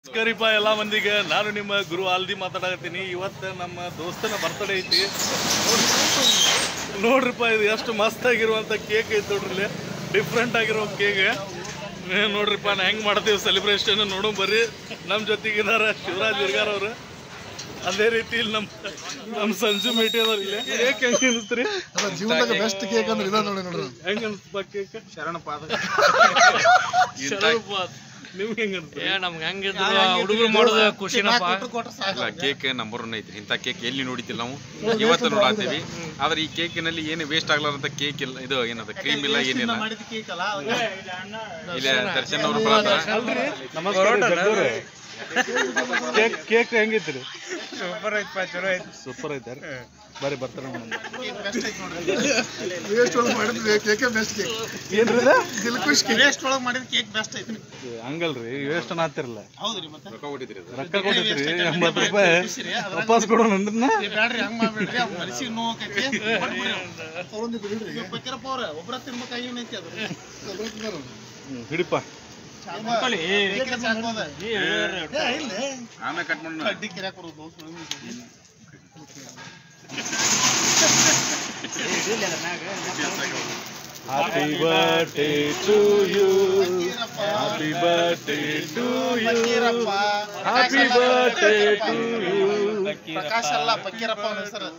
ನಮಸ್ಕಾರಿಪ್ಪ ಎಲ್ಲ ಮಂದಿಗೆ. ನಾನು ನಿಮ್ಮ ಗುರು ಆಲ್ದಿ ಮಾತಾಡಕತ್ತೀನಿ. ಇವತ್ತು ನಮ್ಮ ದೋಸ್ತನ ಬರ್ತಡೇ ಐತಿ. ನೋಡ್ರಿಪ್ಪ, ಇದು ಎಷ್ಟು ಮಸ್ತ್ ಆಗಿರುವಂಥ ಕೇಕ್ ಐತಿ ನೋಡ್ರಿ. ಡಿಫ್ರೆಂಟ್ ಆಗಿರೋ ಕೇಕ್ ನೋಡ್ರಿಪ್ಪ. ನಾ ಹೆಂಗೆ ಮಾಡ್ತೀವಿ ಸೆಲೆಬ್ರೇಷನ್ ನೋಡೋ ಬರ್ರಿ. ನಮ್ಮ ಜೊತೆಗಿದಾರ ಶಿವರಾಜ್ ಹುರ್ಗಾರ್ ಅವರು. ಅದೇ ರೀತಿ ಇಲ್ಲಿ ನಮ್ಮ ಸಂಜು ಮೇಟಿ ಅದಾರ. ಇಲ್ಲಿ ಕೇಕ್ ಹೆಂಗೆ ಅನಿಸ್ತ್ರಿ? ಜೀವನದಾಗ ಬೆಸ್ಟ್ ಕೇಕ್ ಅಂದ್ರೆ ಇದ ನೋಡಿ ನೋಡ್ರಿ. ಹೆಂಗೆ ಅನಿಸ್ಪ ಕೇಕ್? ಶರಣಪಾದ ನಿಮ್ಗೆ ಹೆಂಗೆ ಅನಿಸ್ತು? ನಮ್ಗೆ ಹೆಂಗಿದ್ರು ಹುಡುಗರು ಮಾಡೋದು ಖುಷಿನಪ್ಪ. ಕೇಕ್ ನಂಬರ್ 1 ಐತ್ರಿ. ಇಂಥ ಕೇಕ್ ಎಲ್ಲಿ ನೋಡಿದ್ದಿಲ್ಲ ನಾವು, ಇವತ್ತು ನೋಡಾತೀವಿ. ಆದ್ರೆ ಈ ಕೇಕಿನಲ್ಲಿ ಏನು ವೇಸ್ಟ್ ಆಗ್ಲಾರಂತ ಕೇಕ್ ಇಲ್ಲ, ಇದು ಏನದ ಕ್ರೀಮ್ ಇಲ್ಲ, ಏನಿಲ್ಲ. ಇಲ್ಲ ದರ್ಶನ್ ಅವರು ಕೇಕ್ ಕೇಕ್ ಹೆಂಗಿತ್ರಿ? ಸೂಪರ್ ಐತಪ್ಪ, ಚಲೋ ಐತಿ. ಸೂಪರ್ ಐತೆ. ಬರ್ರಿ ಬರ್ತಾರೆ ವೇಸ್ಟ್ ಒಳಗೆ ಮಾಡಿದ್ವಿ ಕೇಕ್ ಬೆಸ್ಟ್ ಕೇಕ್. ಏನ್ರಿ ದಿಲ್ಖುಷ್ ವೇಸ್ಟ್ ಒಳಗೆ ಮಾಡಿದ ಕೇಕ್ ಬೆಸ್ಟ್ ಐತ್ರಿ. ಹಂಗಲ್ರಿ, ವೇಸ್ಟ್ ಅನ್ನತ್ತಿರಲ್ಲ. ಹೌದ್ರಿ, ಮತ್ತೆ ರೊಕ್ಕ ಕೊಟ್ಟಿದ್ರಿ. ರೊಕ್ಕ ಕೊಡ್ತೀರಿ 80 ರೂಪಾಯಿ ವಾಪಸ್ ಕೊಡೋಣ ಅಂದ್ರನ್ನ ಬ್ಯಾಡ್ರಿ, ಹಂಗ್ ಮಾಡ್ಬೇಡ್ರಿ. ಅವ್ರ ಮನಸ್ಸಿಗೆ ನೋವು ಆಕೈತಿ. ಬಕೀರಪ್ಪ ಅವ್ರ ಒಬ್ರ ತಿನ್ಬೇಕಾಗಿ ಏನೈತಿ ಅದು ಹಿಡಿಪ. ಆಮೇಲೆ ಕಟ್ ಮಾಡೋಣ. ಅಡ್ಡಿ ಕಿರಾಕ್ ಕೊಡೋದು. Happy birthday to you. Happy birthday to you. Happy birthday to you. Prakash ಅಲ್ಲ, ಬಕೀರಪ್ಪ ಅವನ ಹೆಸರು.